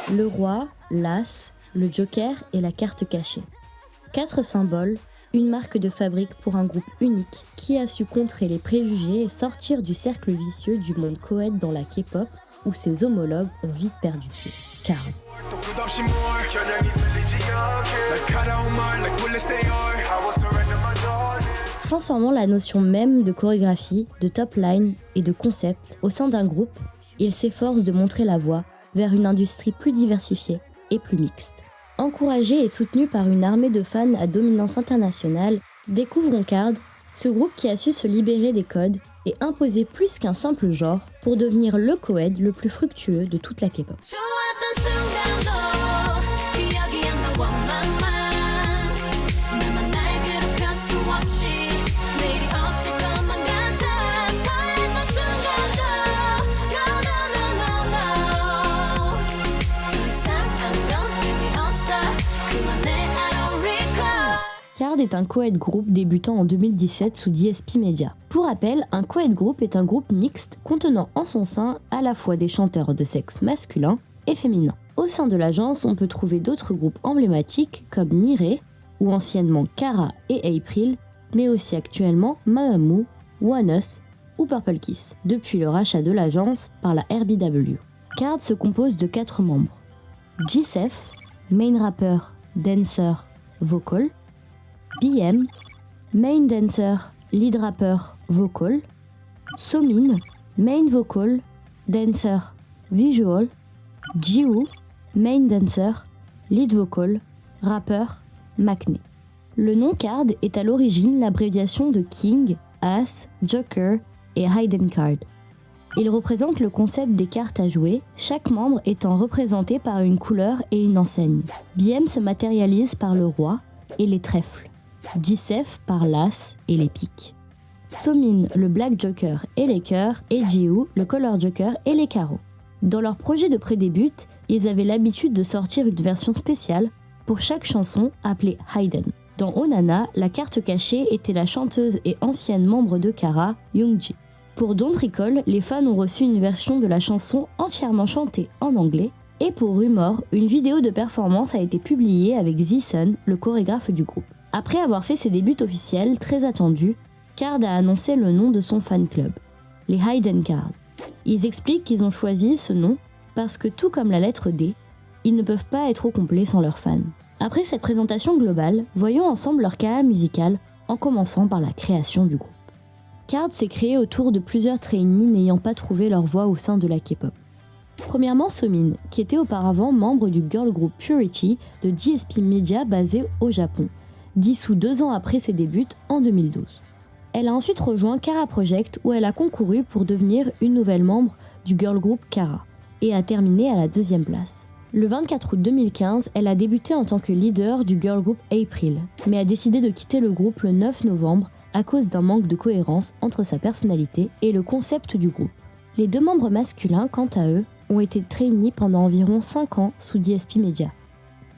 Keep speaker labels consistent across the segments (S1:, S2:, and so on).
S1: Le roi, l'as, le joker et la carte cachée. 4 symboles, une marque de fabrique pour un groupe unique qui a su contrer les préjugés et sortir du cercle vicieux du monde co-ed dans la K-pop où ses homologues ont vite perdu pied. KARD. Transformant la notion même de chorégraphie, de top line et de concept au sein d'un groupe, il s'efforce de montrer la voie vers une industrie plus diversifiée et plus mixte. Encouragé et soutenu par une armée de fans à dominance internationale, découvrons KARD, ce groupe qui a su se libérer des codes et imposer plus qu'un simple genre pour devenir le co-ed le plus fructueux de toute la K-pop. KARD est un co-ed group débutant en 2017 sous DSP Media. Pour rappel, un co-ed group est un groupe mixte contenant en son sein à la fois des chanteurs de sexe masculin et féminin. Au sein de l'agence, on peut trouver d'autres groupes emblématiques comme Mirai, ou anciennement Kara et April, mais aussi actuellement Mamamoo, ONEUS ou Purple Kiss, depuis le rachat de l'agence par la RBW. KARD se compose de 4 membres. Jisef, main rapper, dancer, vocal. BM, main dancer, lead rapper, vocal. Somin, main vocal, dancer, visual. Jiwoo, main dancer, lead vocal, rappeur, maknae. Le nom KARD est à l'origine l'abréviation de King, As, Joker et Hidden Card. Il représente le concept des cartes à jouer, chaque membre étant représenté par une couleur et une enseigne. BM se matérialise par le roi et les trèfles. Jisef par l'as et les piques. Somin le Black Joker et les cœurs et Jiwoo le Color Joker et les carreaux. Dans leur projet de pré-début, ils avaient l'habitude de sortir une version spéciale pour chaque chanson appelée Hidden. Dans Onana, la carte cachée était la chanteuse et ancienne membre de Kara, Youngji. Pour Don't Recall, les fans ont reçu une version de la chanson entièrement chantée en anglais, et pour Rumor, une vidéo de performance a été publiée avec Z-Sun, le chorégraphe du groupe. Après avoir fait ses débuts officiels très attendus, KARD a annoncé le nom de son fan club, les Hidden Card. Ils expliquent qu'ils ont choisi ce nom parce que tout comme la lettre D, ils ne peuvent pas être au complet sans leurs fans. Après cette présentation globale, voyons ensemble leur carrière musicale en commençant par la création du groupe. KARD s'est créé autour de plusieurs trainees n'ayant pas trouvé leur voie au sein de la K-pop. Premièrement Somin, qui était auparavant membre du girl group Purity de DSP Media basé au Japon, dissous 2 ans après ses débuts en 2012. Elle a ensuite rejoint Kara Project où elle a concouru pour devenir une nouvelle membre du girl group Kara et a terminé à la 2e place. Le 24 août 2015, elle a débuté en tant que leader du girl group April, mais a décidé de quitter le groupe le 9 novembre à cause d'un manque de cohérence entre sa personnalité et le concept du groupe. Les 2 membres masculins, quant à eux, ont été trainees pendant environ 5 ans sous DSP Media.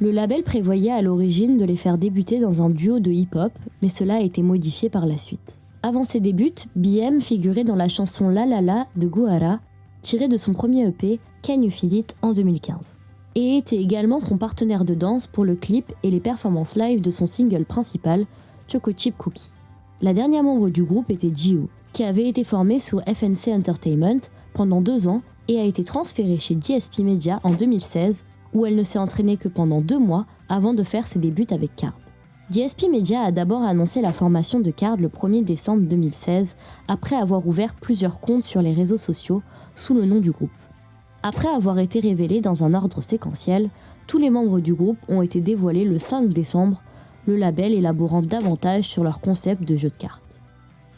S1: Le label prévoyait à l'origine de les faire débuter dans un duo de hip-hop, mais cela a été modifié par la suite. Avant ses débuts, BM figurait dans la chanson La La La de Gohara, tirée de son premier EP Can You Feel It en 2015, et était également son partenaire de danse pour le clip et les performances live de son single principal, Choco Chip Cookie. La dernière membre du groupe était Jiwoo, qui avait été formée sous FNC Entertainment pendant 2 ans et a été transférée chez DSP Media en 2016, où elle ne s'est entraînée que pendant 2 mois avant de faire ses débuts avec KARD. DSP Media a d'abord annoncé la formation de KARD le 1er décembre 2016, après avoir ouvert plusieurs comptes sur les réseaux sociaux sous le nom du groupe. Après avoir été révélés dans un ordre séquentiel, tous les membres du groupe ont été dévoilés le 5 décembre, le label élaborant davantage sur leur concept de jeu de cartes.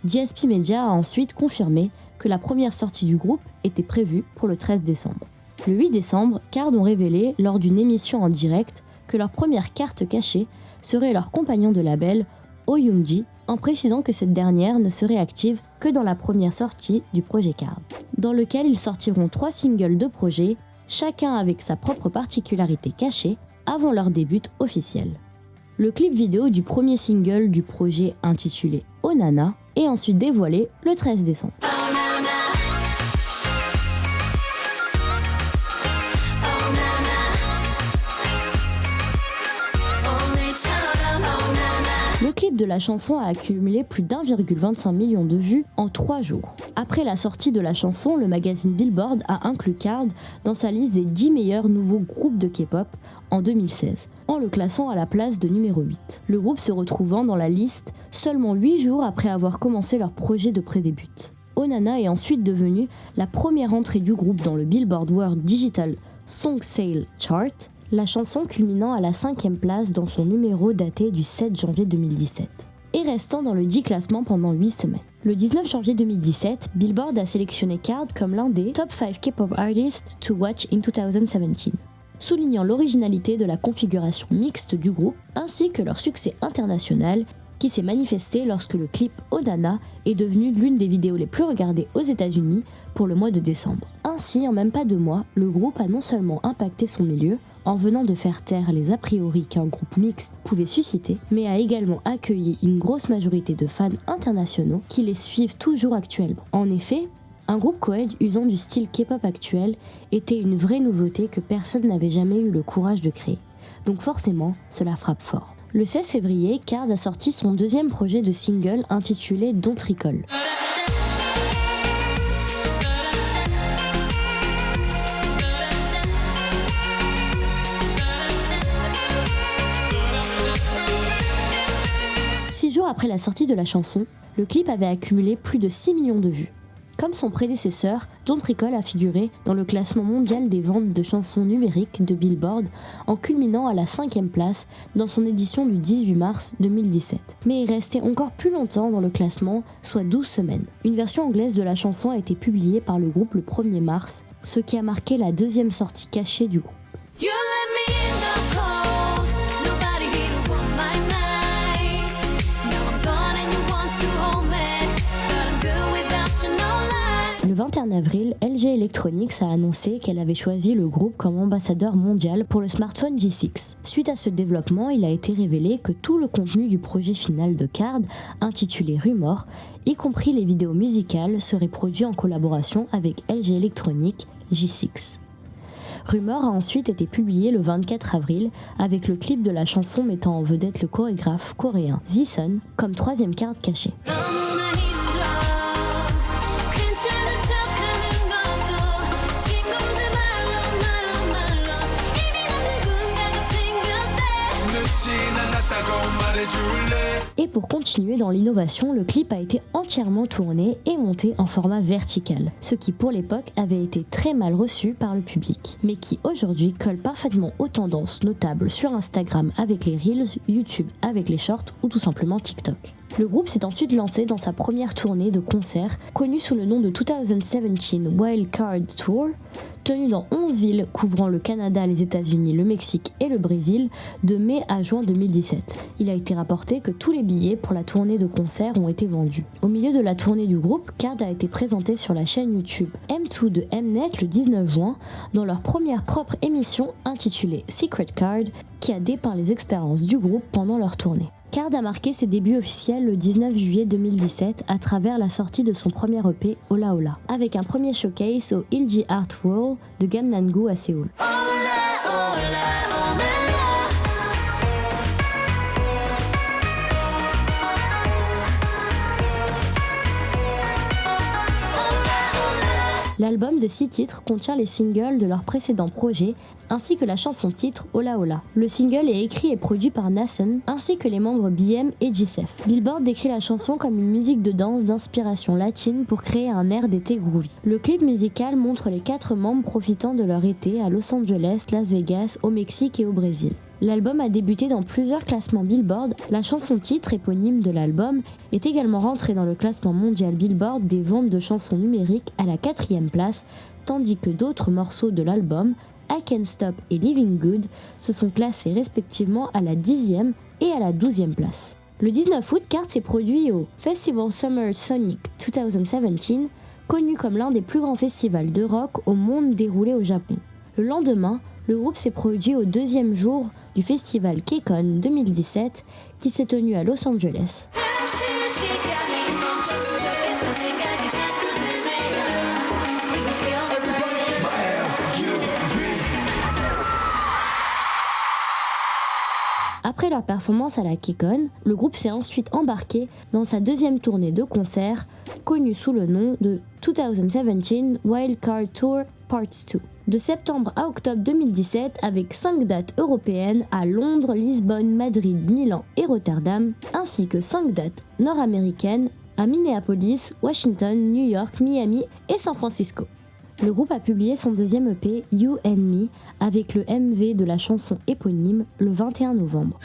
S1: DSP Media a ensuite confirmé que la première sortie du groupe était prévue pour le 13 décembre. Le 8 décembre, KARD ont révélé lors d'une émission en direct que leur première carte cachée serait leur compagnon de label, Oh Young-ji, en précisant que cette dernière ne serait active que dans la première sortie du projet KARD, dans lequel ils sortiront 3 singles de projet, chacun avec sa propre particularité cachée, avant leur début officiel. Le clip vidéo du premier single du projet intitulé Oh Nana est ensuite dévoilé le 13 décembre. Le clip de la chanson a accumulé plus d'1,25 million de vues en 3 jours. Après la sortie de la chanson, le magazine Billboard a inclus KARD dans sa liste des 10 meilleurs nouveaux groupes de K-pop en 2016, en le classant à la place de numéro 8. Le groupe se retrouvant dans la liste seulement 8 jours après avoir commencé leur projet de pré-début. Oh Nana est ensuite devenue la première entrée du groupe dans le Billboard World Digital Song Sale Chart, la chanson culminant à la 5e place dans son numéro daté du 7 janvier 2017, et restant dans le 10 classement pendant 8 semaines. Le 19 janvier 2017, Billboard a sélectionné KARD comme l'un des Top 5 K-pop Artists to Watch in 2017, soulignant l'originalité de la configuration mixte du groupe ainsi que leur succès international qui s'est manifesté lorsque le clip Oh Nana est devenu l'une des vidéos les plus regardées aux États-Unis pour le mois de décembre. Ainsi, en même pas 2 mois, le groupe a non seulement impacté son milieu, en venant de faire taire les a priori qu'un groupe mixte pouvait susciter, mais a également accueilli une grosse majorité de fans internationaux qui les suivent toujours actuellement. En effet, un groupe co-ed usant du style K-pop actuel était une vraie nouveauté que personne n'avait jamais eu le courage de créer. Donc forcément, cela frappe fort. Le 16 février, KARD a sorti son deuxième projet de single intitulé Don't Recall. Après la sortie de la chanson, le clip avait accumulé plus de 6 millions de vues. Comme son prédécesseur, Don't Recall a figuré dans le classement mondial des ventes de chansons numériques de Billboard en culminant à la 5e place dans son édition du 18 mars 2017. Mais est resté encore plus longtemps dans le classement, soit 12 semaines. Une version anglaise de la chanson a été publiée par le groupe le 1er mars, ce qui a marqué la deuxième sortie cachée du groupe. Le 21 avril, LG Electronics a annoncé qu'elle avait choisi le groupe comme ambassadeur mondial pour le smartphone G6. Suite à ce développement, il a été révélé que tout le contenu du projet final de KARD, intitulé Rumor, y compris les vidéos musicales, serait produit en collaboration avec LG Electronics G6. Rumor a ensuite été publié le 24 avril avec le clip de la chanson mettant en vedette le chorégraphe coréen Zisun comme 3e carte cachée. Et pour continuer dans l'innovation, le clip a été entièrement tourné et monté en format vertical, ce qui pour l'époque avait été très mal reçu par le public, mais qui aujourd'hui colle parfaitement aux tendances notables sur Instagram avec les Reels, YouTube avec les Shorts ou tout simplement TikTok. Le groupe s'est ensuite lancé dans sa première tournée de concert, connue sous le nom de 2017 Wild Card Tour, tenue dans 11 villes couvrant le Canada, les États-Unis, le Mexique et le Brésil de mai à juin 2017. Il a été rapporté que tous les billets pour la tournée de concert ont été vendus. Au milieu de la tournée du groupe, KARD a été présenté sur la chaîne YouTube M2 de Mnet le 19 juin dans leur première propre émission intitulée Secret Card qui a dépeint les expériences du groupe pendant leur tournée. KARD a marqué ses débuts officiels le 19 juillet 2017 à travers la sortie de son premier EP Ola Ola, avec un premier showcase au LG Art World de Gangnam-gu à Séoul. L'album de 6 titres contient les singles de leur précédent projet ainsi que la chanson titre Ola Ola. Le single est écrit et produit par Nason ainsi que les membres BM et Gisef. Billboard décrit la chanson comme une musique de danse d'inspiration latine pour créer un air d'été groovy. Le clip musical montre les 4 membres profitant de leur été à Los Angeles, Las Vegas, au Mexique et au Brésil. L'album a débuté dans plusieurs classements Billboard. La chanson titre éponyme de l'album est également rentrée dans le classement mondial Billboard des ventes de chansons numériques à la 4e place, tandis que d'autres morceaux de l'album, I Can't Stop et Living Good, se sont classés respectivement à la 10e et à la 12e place. Le 19 août, KARD s'est produit au Festival Summer Sonic 2017, connu comme l'un des plus grands festivals de rock au monde déroulé au Japon. Le lendemain, Le groupe s'est produit au deuxième jour du festival KCON 2017 qui s'est tenu à Los Angeles. Après leur performance à la KCON, le groupe s'est ensuite embarqué dans sa deuxième tournée de concerts, connue sous le nom de 2017 Wildcard Tour Part 2. De septembre à octobre 2017, avec 5 dates européennes à Londres, Lisbonne, Madrid, Milan et Rotterdam, ainsi que 5 dates nord-américaines à Minneapolis, Washington, New York, Miami et San Francisco. Le groupe a publié son deuxième EP, You and Me, avec le MV de la chanson éponyme le 21 novembre.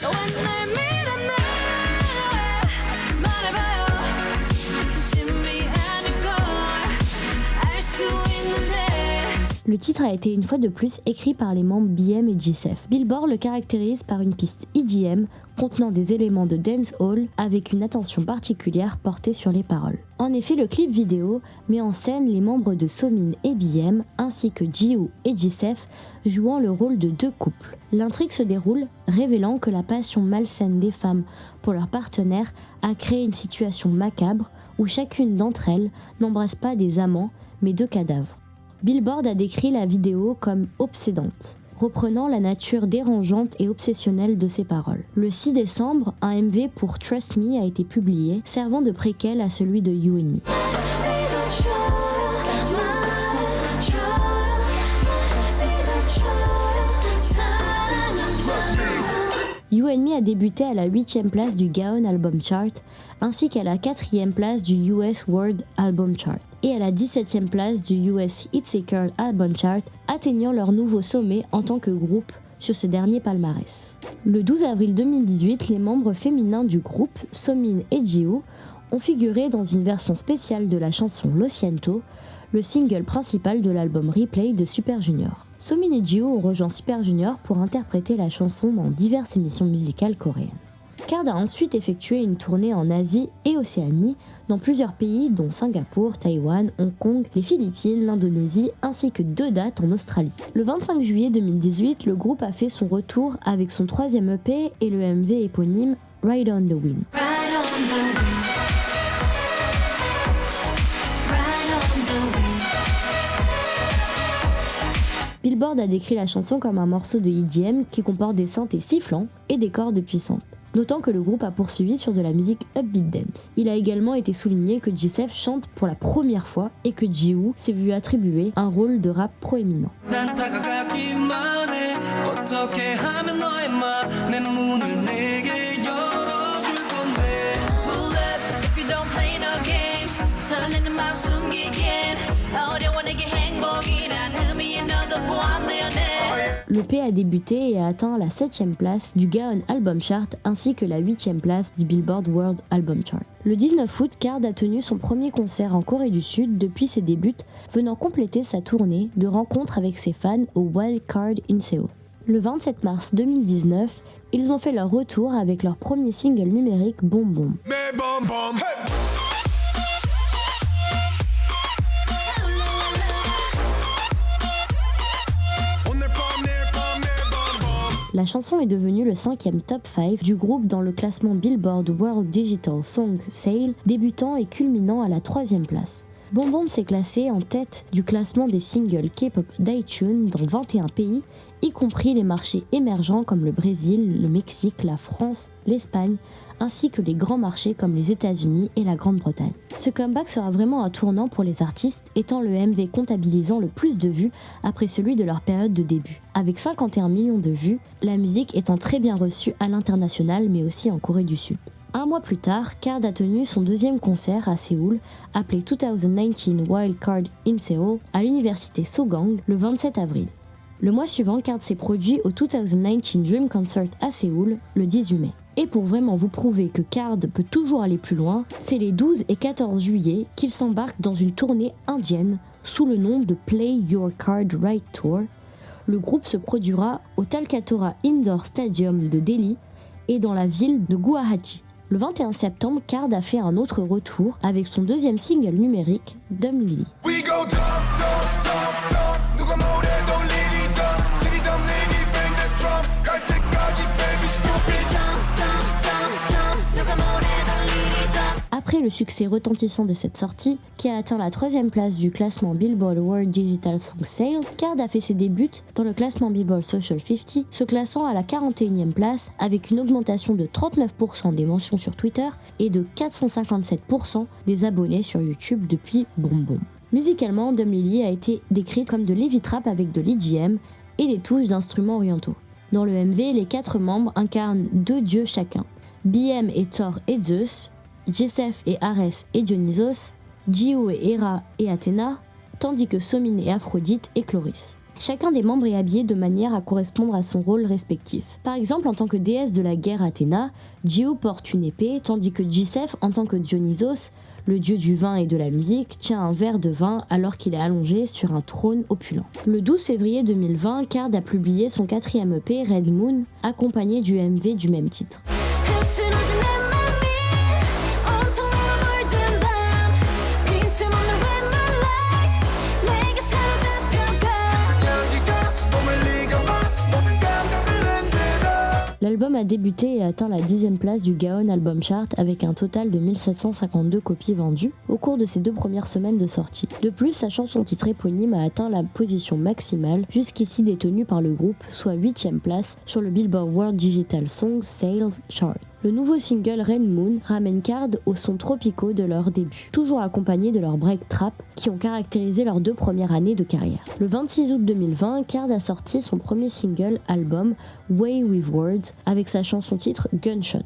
S1: Le titre a été une fois de plus écrit par les membres BM et G-Sef. Billboard le caractérise par une piste EDM contenant des éléments de dancehall avec une attention particulière portée sur les paroles. En effet, le clip vidéo met en scène les membres de Somin et BM ainsi que Jiwoo et G-Sef jouant le rôle de deux couples. L'intrigue se déroule révélant que la passion malsaine des femmes pour leur partenaire a créé une situation macabre où chacune d'entre elles n'embrasse pas des amants mais deux cadavres. Billboard a décrit la vidéo comme obsédante, reprenant la nature dérangeante et obsessionnelle de ses paroles. Le 6 décembre, un MV pour Trust Me a été publié, servant de préquel à celui de You and Me. You and Me a débuté à la 8e place du Gaon Album Chart, ainsi qu'à la 4e place du US World Album Chart, et à la 17e place du US Hitseeker Album Chart, atteignant leur nouveau sommet en tant que groupe sur ce dernier palmarès. Le 12 avril 2018, les membres féminins du groupe, Somin et Jiwoo, ont figuré dans une version spéciale de la chanson Lo Siento, le single principal de l'album Replay de Super Junior. Somin et Jiwoo ont rejoint Super Junior pour interpréter la chanson dans diverses émissions musicales coréennes. KARD a ensuite effectué une tournée en Asie et Océanie, dans plusieurs pays dont Singapour, Taïwan, Hong Kong, les Philippines, l'Indonésie, ainsi que 2 dates en Australie. Le 25 juillet 2018, le groupe a fait son retour avec son 3e EP et le MV éponyme Ride on the Wind. Billboard a décrit la chanson comme un morceau de EDM qui comporte des synthés sifflants et des cordes puissantes, notant que le groupe a poursuivi sur de la musique upbeat dance. Il a également été souligné que G-Sef chante pour la première fois et que Jiwoo s'est vu attribuer un rôle de rap proéminent. L'EP a débuté et a atteint la 7e place du Gaon Album Chart ainsi que la 8e place du Billboard World Album Chart. Le 19 août, KARD a tenu son premier concert en Corée du Sud depuis ses débuts, venant compléter sa tournée de rencontres avec ses fans au Wildcard in Seoul. Le 27 mars 2019, ils ont fait leur retour avec leur premier single numérique Boom Boom. La chanson est devenue le 5e top 5 du groupe dans le classement Billboard World Digital Song Sale, débutant et culminant à la 3e place. Boom Boom s'est classé en tête du classement des singles K-pop d'iTunes dans 21 pays, y compris les marchés émergents comme le Brésil, le Mexique, la France, l'Espagne, ainsi que les grands marchés comme les États-Unis et la Grande-Bretagne. Ce comeback sera vraiment un tournant pour les artistes, étant le MV comptabilisant le plus de vues après celui de leur période de début. Avec 51 millions de vues, la musique étant très bien reçue à l'international mais aussi en Corée du Sud. Un mois plus tard, KARD a tenu son 2e concert à Séoul, appelé 2019 Wildcard in Seoul, à l'université Sogang, le 27 avril. Le mois suivant, KARD s'est produit au 2019 Dream Concert à Séoul, le 18 mai. Et pour vraiment vous prouver que KARD peut toujours aller plus loin, c'est les 12 et 14 juillet qu'il s'embarque dans une tournée indienne sous le nom de Play Your Card Right Tour. Le groupe se produira au Talkatora Indoor Stadium de Delhi et dans la ville de Guwahati. Le 21 septembre, KARD a fait un autre retour avec son 2e single numérique, Dumb Lily. le succès retentissant de cette sortie, qui a atteint la 3e place du classement Billboard World Digital Song Sales, Card a fait ses débuts dans le classement Billboard Social 50, se classant à la 41e place avec une augmentation de 39% des mentions sur Twitter et de 457% des abonnés sur YouTube depuis Boom Boom. Musicalement, Dumb Lily a été décrite comme de l'heavy trap avec de l'EDM et des touches d'instruments orientaux. Dans le MV, les 4 membres incarnent 2 dieux chacun. BM et Thor et Zeus, Jeseph et Arès et Dionysos, Gio et Héra et Athéna, tandis que Somin et Aphrodite et Chloris. Chacun des membres est habillé de manière à correspondre à son rôle respectif. Par exemple, en tant que déesse de la guerre Athéna, Gio porte une épée, tandis que Jeseph, en tant que Dionysos, le dieu du vin et de la musique, tient un verre de vin alors qu'il est allongé sur un trône opulent. Le 12 février 2020, Card a publié son 4e EP, Red Moon, accompagné du MV du même titre. L'album a débuté et atteint la 10e place du Gaon Album Chart avec un total de 1752 copies vendues au cours de ses 2 premières semaines de sortie. De plus, sa chanson titre éponyme a atteint la position maximale jusqu'ici détenue par le groupe, soit 8e place sur le Billboard World Digital Song Sales Chart. Le nouveau single Red Moon ramène Card aux sons tropicaux de leur début, toujours accompagnés de leur break trap qui ont caractérisé leurs 2 premières années de carrière. Le 26 août 2020, Card a sorti son premier single album Way With Words avec sa chanson titre Gunshot.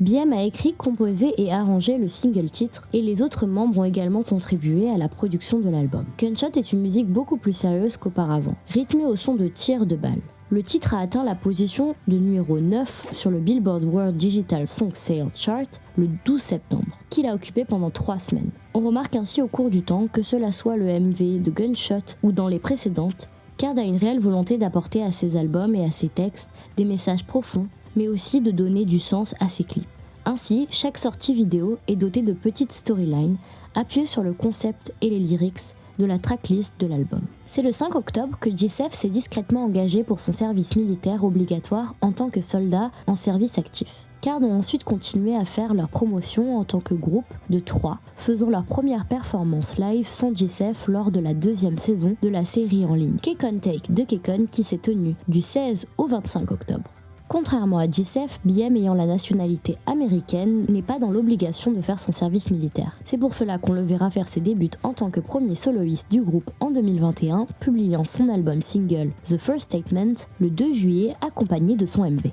S1: BM a écrit, composé et arrangé le single titre et les autres membres ont également contribué à la production de l'album. Gunshot est une musique beaucoup plus sérieuse qu'auparavant, rythmée au son de tirs de balles. Le titre a atteint la position de numéro 9 sur le Billboard World Digital Song Sales Chart le 12 septembre, qu'il a occupé pendant 3 semaines. On remarque ainsi au cours du temps, que cela soit le MV de Gunshot ou dans les précédentes, Card a une réelle volonté d'apporter à ses albums et à ses textes des messages profonds, mais aussi de donner du sens à ses clips. Ainsi, chaque sortie vidéo est dotée de petites storylines appuyées sur le concept et les lyrics de la tracklist de l'album. C'est le 5 octobre que Jeseph s'est discrètement engagé pour son service militaire obligatoire en tant que soldat en service actif. Card ont ensuite continué à faire leur promotion en tant que groupe de 3, faisant leur première performance live sans Jeseph lors de la 2e saison de la série en ligne Kekon Take de Kekon qui s'est tenue du 16 au 25 octobre. Contrairement à Jeseph, BM ayant la nationalité américaine n'est pas dans l'obligation de faire son service militaire. C'est pour cela qu'on le verra faire ses débuts en tant que premier soloiste du groupe en 2021, publiant son album single The First Statement le 2 juillet accompagné de son MV.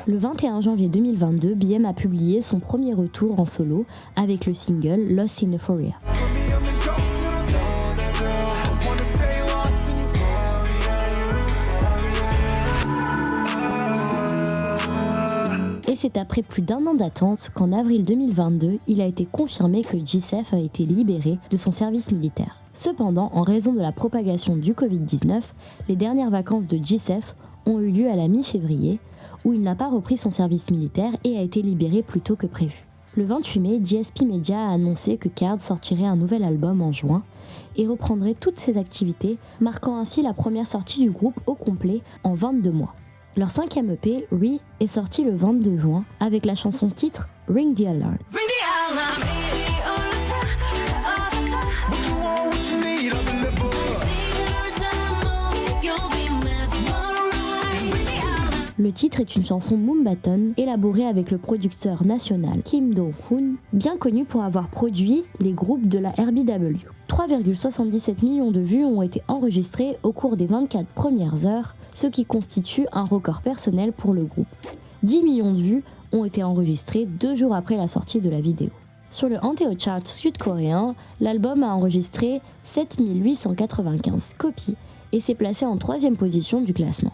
S1: Le 21 janvier 2022, BM a publié son premier retour en solo avec le single Lost in Euphoria. Et c'est après plus d'1 an d'attente qu'en avril 2022, il a été confirmé que Jeseph a été libéré de son service militaire. Cependant, en raison de la propagation du Covid-19, les dernières vacances de Jeseph ont eu lieu à la mi-février, où il n'a pas repris son service militaire et a été libéré plus tôt que prévu. Le 28 mai, GSP Media a annoncé que Card sortirait un nouvel album en juin et reprendrait toutes ses activités, marquant ainsi la première sortie du groupe au complet en 22 mois. Leur 5e EP, Re, est sorti le 22 juin avec la chanson titre Ring the Alarm. Le titre est une chanson Moombaton élaborée avec le producteur national Kim Do-hoon, bien connu pour avoir produit les groupes de la RBW. 3,77 millions de vues ont été enregistrées au cours des 24 premières heures, ce qui constitue un record personnel pour le groupe. 10 millions de vues ont été enregistrées 2 jours après la sortie de la vidéo. Sur le Hanteo Chart sud-coréen, l'album a enregistré 7895 copies et s'est placé en 3e position du classement.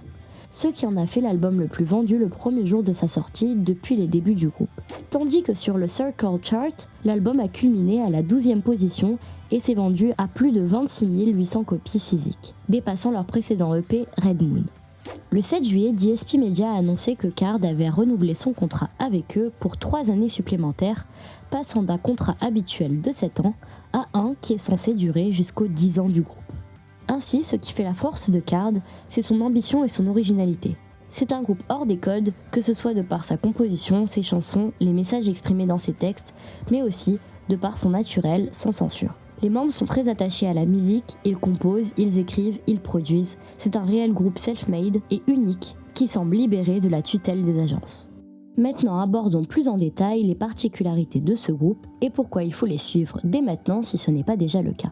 S1: ce qui en a fait l'album le plus vendu le premier jour de sa sortie depuis les débuts du groupe. Tandis que sur le Circle Chart, l'album a culminé à la 12e position et s'est vendu à plus de 26 800 copies physiques, dépassant leur précédent EP Red Moon. Le 7 juillet, DSP Media a annoncé que Card avait renouvelé son contrat avec eux pour 3 années supplémentaires, passant d'un contrat habituel de 7 ans à un qui est censé durer jusqu'aux 10 ans du groupe. Ainsi, ce qui fait la force de Card, c'est son ambition et son originalité. C'est un groupe hors des codes, que ce soit de par sa composition, ses chansons, les messages exprimés dans ses textes, mais aussi de par son naturel, sans censure. Les membres sont très attachés à la musique, ils composent, ils écrivent, ils produisent. C'est un réel groupe self-made et unique qui semble libéré de la tutelle des agences. Maintenant, abordons plus en détail les particularités de ce groupe et pourquoi il faut les suivre dès maintenant si ce n'est pas déjà le cas.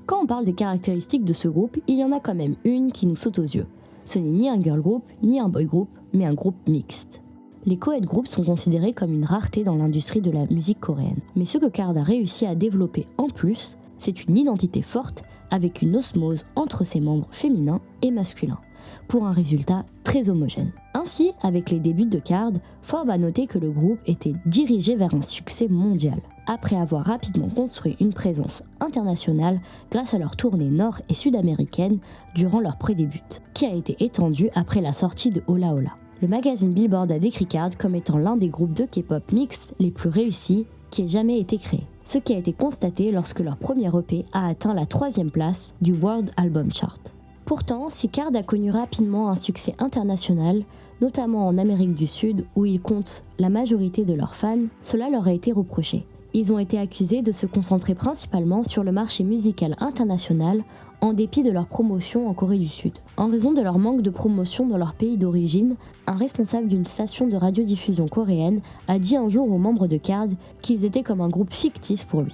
S1: Quand on parle des caractéristiques de ce groupe, il y en a quand même une qui nous saute aux yeux. Ce n'est ni un girl group, ni un boy group, mais un groupe mixte. Les co-ed groups sont considérés comme une rareté dans l'industrie de la musique coréenne. Mais ce que Card a réussi à développer en plus, c'est une identité forte avec une osmose entre ses membres féminins et masculins, pour un résultat très homogène. Ainsi, avec les débuts de Card, Forbes a noté que le groupe était dirigé vers un succès mondial, après avoir rapidement construit une présence internationale grâce à leur tournée nord- et sud-américaine durant leur prédébut, qui a été étendue après la sortie de Hola Hola. Le magazine Billboard a décrit Card comme étant l'un des groupes de K-pop mixtes les plus réussis qui ait jamais été créé, ce qui a été constaté lorsque leur premier EP a atteint la 3e place du World Album Chart. Pourtant, si Card a connu rapidement un succès international, notamment en Amérique du Sud où ils comptent la majorité de leurs fans, cela leur a été reproché. Ils ont été accusés de se concentrer principalement sur le marché musical international en dépit de leur promotion en Corée du Sud. En raison de leur manque de promotion dans leur pays d'origine, un responsable d'une station de radiodiffusion coréenne a dit un jour aux membres de Card qu'ils étaient comme un groupe fictif pour lui.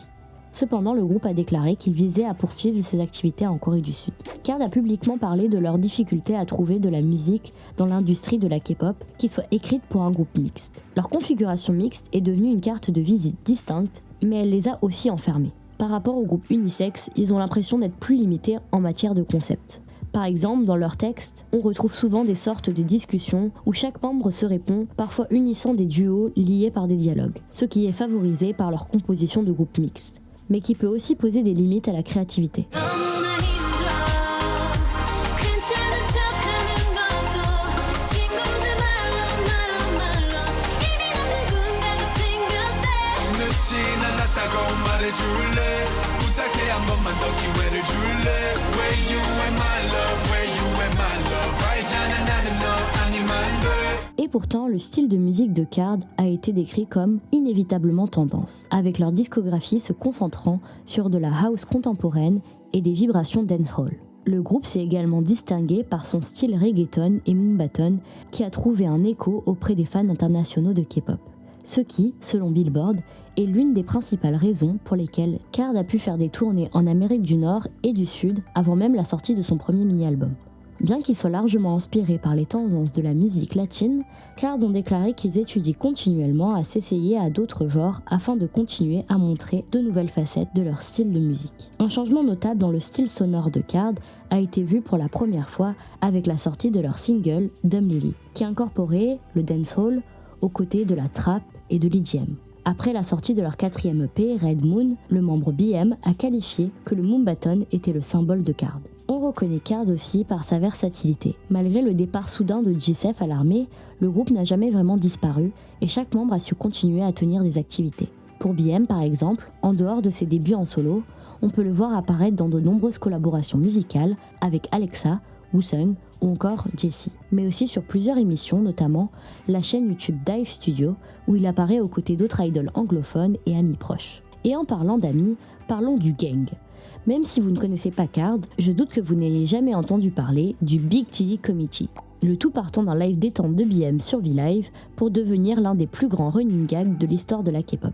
S1: Cependant, le groupe a déclaré qu'il visait à poursuivre ses activités en Corée du Sud. Card a publiquement parlé de leur difficulté à trouver de la musique dans l'industrie de la K-pop qui soit écrite pour un groupe mixte. Leur configuration mixte est devenue une carte de visite distincte, mais elle les a aussi enfermés. Par rapport au groupe unisexe, ils ont l'impression d'être plus limités en matière de concept. Par exemple, dans leurs textes, on retrouve souvent des sortes de discussions où chaque membre se répond, parfois unissant des duos liés par des dialogues, ce qui est favorisé par leur composition de groupe mixte, mais qui peut aussi poser des limites à la créativité. Et pourtant, le style de musique de Card a été décrit comme inévitablement tendance, avec leur discographie se concentrant sur de la house contemporaine et des vibrations dancehall. Le groupe s'est également distingué par son style reggaeton et moombaton qui a trouvé un écho auprès des fans internationaux de K-pop. Ce qui, selon Billboard, est l'une des principales raisons pour lesquelles Card a pu faire des tournées en Amérique du Nord et du Sud avant même la sortie de son premier mini-album. Bien qu'ils soient largement inspirés par les tendances de la musique latine, Card ont déclaré qu'ils étudient continuellement à s'essayer à d'autres genres afin de continuer à montrer de nouvelles facettes de leur style de musique. Un changement notable dans le style sonore de Card a été vu pour la première fois avec la sortie de leur single Dumb Lily, qui incorporait le dancehall aux côtés de la trap et de l'EDM. Après la sortie de leur 4e EP, Red Moon, le membre BM a qualifié que le moombaton était le symbole de Card. On reconnaît Card aussi par sa versatilité. Malgré le départ soudain de Jisef à l'armée, le groupe n'a jamais vraiment disparu et chaque membre a su continuer à tenir des activités. Pour BM par exemple, en dehors de ses débuts en solo, on peut le voir apparaître dans de nombreuses collaborations musicales avec Alexa, Woosung ou encore Jessie, mais aussi sur plusieurs émissions, notamment la chaîne YouTube Dive Studio, où il apparaît aux côtés d'autres idoles anglophones et amis proches. Et en parlant d'amis, parlons du gang. Même si vous ne connaissez pas Card, je doute que vous n'ayez jamais entendu parler du Big TV Committee. Le tout partant d'un live détente de BM sur V-Live pour devenir l'un des plus grands running gags de l'histoire de la K-pop.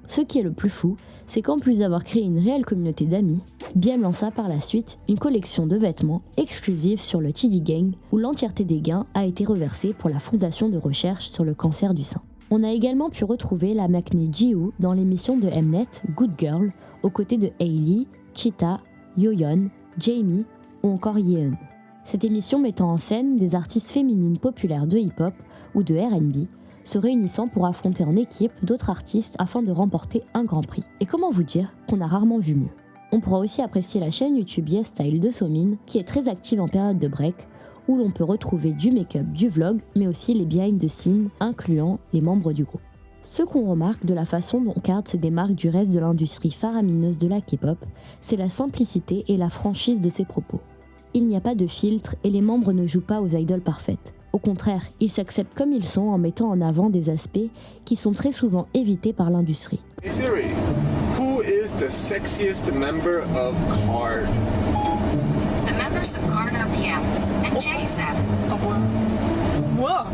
S1: Ce qui est le plus fou, c'est qu'en plus d'avoir créé une réelle communauté d'amis, BM lança par la suite une collection de vêtements exclusifs sur le TD Gang où l'entièreté des gains a été reversée pour la fondation de recherche sur le cancer du sein. On a également pu retrouver la maknae Ji-woo dans l'émission de Mnet Good Girl aux côtés de Hailey, Cheetah, Yoyeon, Jamie ou encore Yeon. Cette émission mettant en scène des artistes féminines populaires de hip-hop ou de R&B, se réunissant pour affronter en équipe d'autres artistes afin de remporter un grand prix. Et comment vous dire qu'on a rarement vu mieux. On pourra aussi apprécier la chaîne YouTube Yes Style de Somin, qui est très active en période de break, où l'on peut retrouver du make-up, du vlog, mais aussi les behind the scenes, incluant les membres du groupe. Ce qu'on remarque de la façon dont KARD se démarque du reste de l'industrie faramineuse de la K-pop, c'est la simplicité et la franchise de ses propos. Il n'y a pas de filtre et les membres ne jouent pas aux idoles parfaites. Au contraire, ils s'acceptent comme ils sont en mettant en avant des aspects qui sont très souvent évités par l'industrie.
S2: Hey Siri, who is the sexiest member of KARD?
S3: The members of KARD are BM and JSF.
S4: 뭐야?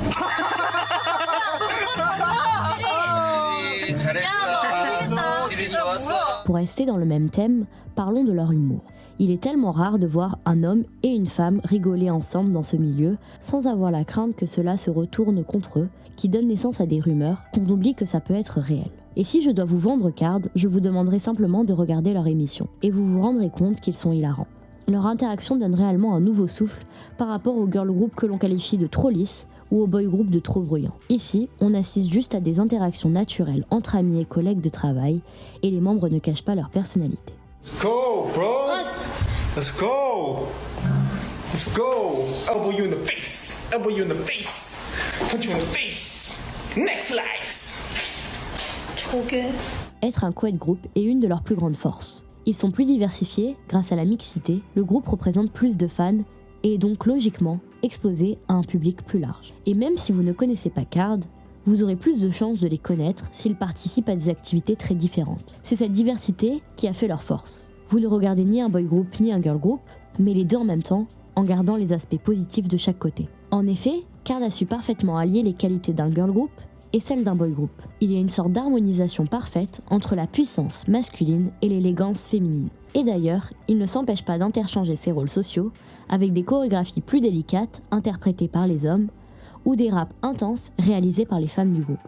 S1: Pour rester dans le même thème, parlons de leur humour. Il est tellement rare de voir un homme et une femme rigoler ensemble dans ce milieu, sans avoir la crainte que cela se retourne contre eux, qui donne naissance à des rumeurs qu'on oublie que ça peut être réel. Et si je dois vous vendre KARD, je vous demanderai simplement de regarder leur émission, et vous vous rendrez compte qu'ils sont hilarants. Leur interaction donne réellement un nouveau souffle par rapport aux girl groups que l'on qualifie de trop lisses ou aux boy groups de trop bruyants. Ici, on assiste juste à des interactions naturelles entre amis et collègues de travail, et les membres ne cachent pas leur personnalité.
S2: Let's go, bro! Let's go! Let's go! Elbow you in the face! Elbow you in the face! Punch you in the face! Next slice!
S4: 저게?
S1: Être un co-ed group est une de leurs plus grandes forces. Ils sont plus diversifiés, grâce à la mixité, le groupe représente plus de fans et est donc logiquement exposé à un public plus large. Et même si vous ne connaissez pas KARD, vous aurez plus de chances de les connaître s'ils participent à des activités très différentes. C'est cette diversité qui a fait leur force. Vous ne regardez ni un boy group ni un girl group, mais les deux en même temps, en gardant les aspects positifs de chaque côté. En effet, KARD a su parfaitement allier les qualités d'un girl group et celles d'un boy group. Il y a une sorte d'harmonisation parfaite entre la puissance masculine et l'élégance féminine. Et d'ailleurs, il ne s'empêche pas d'interchanger ses rôles sociaux avec des chorégraphies plus délicates interprétées par les hommes ou des raps intenses réalisés par les femmes du groupe.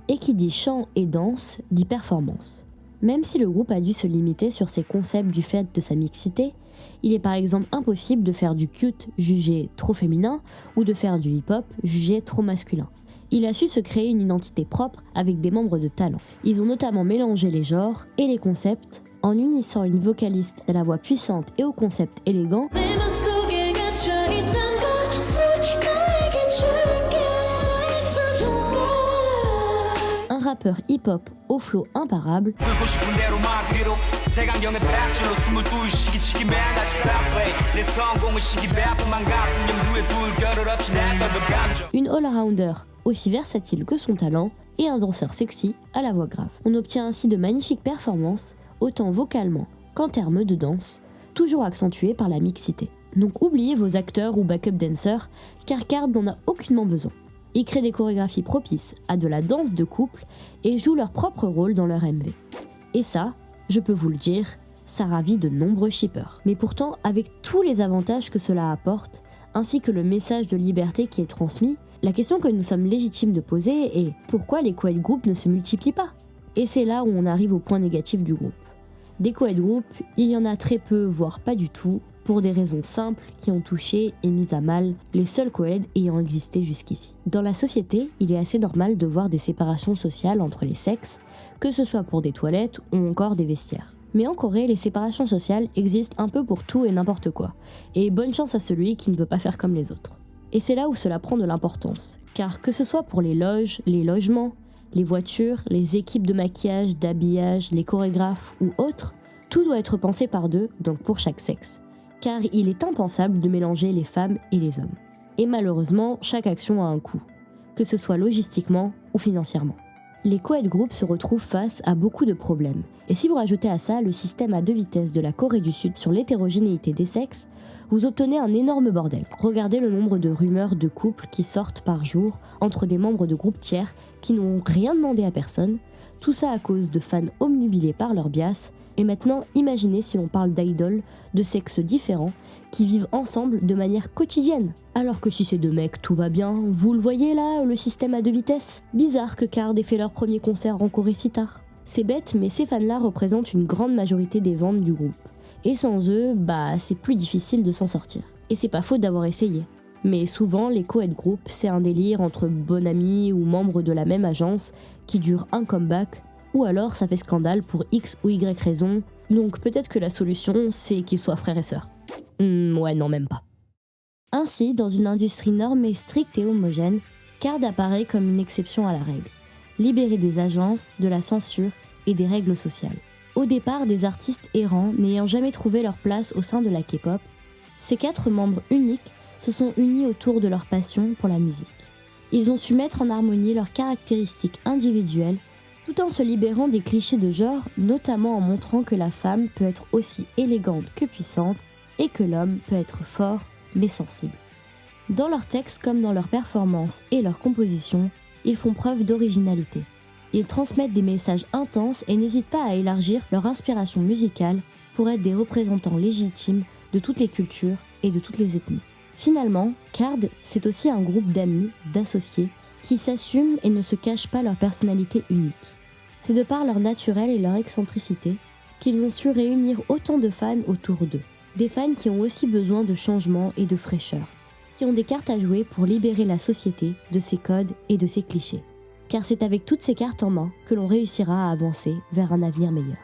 S1: Et qui dit chant et danse dit performance. Même si le groupe a dû se limiter sur ses concepts du fait de sa mixité, il est par exemple impossible de faire du cute jugé trop féminin ou de faire du hip-hop jugé trop masculin. Il a su se créer une identité propre avec des membres de talent. Ils ont notamment mélangé les genres et les concepts en unissant une vocaliste à la voix puissante et au concept élégant, un rappeur hip-hop au flow imparable, une all-rounder aussi versatile que son talent et un danseur sexy à la voix grave. On obtient ainsi de magnifiques performances, autant vocalement qu'en termes de danse, toujours accentuées par la mixité. Donc oubliez vos acteurs ou backup dancers, car KARD n'en a aucunement besoin. Ils créent des chorégraphies propices à de la danse de couple et jouent leur propre rôle dans leur MV. Et ça, je peux vous le dire, ça ravit de nombreux shippers. Mais pourtant, avec tous les avantages que cela apporte, ainsi que le message de liberté qui est transmis, la question que nous sommes légitimes de poser est pourquoi les co-ed groups ne se multiplient pas? Et c'est là où on arrive au point négatif du groupe. Des co-ed groups, il y en a très peu, voire pas du tout, pour des raisons simples qui ont touché et mis à mal les seuls co-ed ayant existé jusqu'ici. Dans la société, il est assez normal de voir des séparations sociales entre les sexes, que ce soit pour des toilettes ou encore des vestiaires. Mais en Corée, les séparations sociales existent un peu pour tout et n'importe quoi, et bonne chance à celui qui ne veut pas faire comme les autres. Et c'est là où cela prend de l'importance, car que ce soit pour les loges, les logements, les voitures, les équipes de maquillage, d'habillage, les chorégraphes ou autres, tout doit être pensé par deux, donc pour chaque sexe. Car il est impensable de mélanger les femmes et les hommes. Et malheureusement, chaque action a un coût, que ce soit logistiquement ou financièrement. Les co-ed groups se retrouvent face à beaucoup de problèmes. Et si vous rajoutez à ça le système à deux vitesses de la Corée du Sud sur l'hétérogénéité des sexes, vous obtenez un énorme bordel. Regardez le nombre de rumeurs de couples qui sortent par jour entre des membres de groupes tiers qui n'ont rien demandé à personne, tout ça à cause de fans omnubilés par leur bias. Et maintenant, imaginez si l'on parle d'idoles de sexes différents qui vivent ensemble de manière quotidienne. Alors que si c'est deux mecs, tout va bien. Vous le voyez là, le système à deux vitesses? Bizarre que KARD ait fait leur premier concert en Corée si tard. C'est bête, mais ces fans-là représentent une grande majorité des ventes du groupe. Et sans eux, c'est plus difficile de s'en sortir. Et c'est pas faute d'avoir essayé. Mais souvent, les co-ed group, c'est un délire entre bon amis ou membres de la même agence qui dure un comeback, ou alors ça fait scandale pour X ou Y raison, donc peut-être que la solution, c'est qu'ils soient frères et sœurs. Ouais, non, même pas. Ainsi, dans une industrie normée, stricte et homogène, Card apparaît comme une exception à la règle, libérée des agences, de la censure et des règles sociales. Au départ, des artistes errants n'ayant jamais trouvé leur place au sein de la K-pop, ces 4 membres uniques se sont unis autour de leur passion pour la musique. Ils ont su mettre en harmonie leurs caractéristiques individuelles tout en se libérant des clichés de genre, notamment en montrant que la femme peut être aussi élégante que puissante et que l'homme peut être fort mais sensible. Dans leurs textes comme dans leurs performances et leurs compositions, ils font preuve d'originalité. Ils transmettent des messages intenses et n'hésitent pas à élargir leur inspiration musicale pour être des représentants légitimes de toutes les cultures et de toutes les ethnies. Finalement, Card, c'est aussi un groupe d'amis, d'associés, qui s'assument et ne se cachent pas leur personnalité unique. C'est de par leur naturel et leur excentricité qu'ils ont su réunir autant de fans autour d'eux. Des fans qui ont aussi besoin de changement et de fraîcheur, qui ont des cartes à jouer pour libérer la société de ses codes et de ses clichés. Car c'est avec toutes ces cartes en main que l'on réussira à avancer vers un avenir meilleur.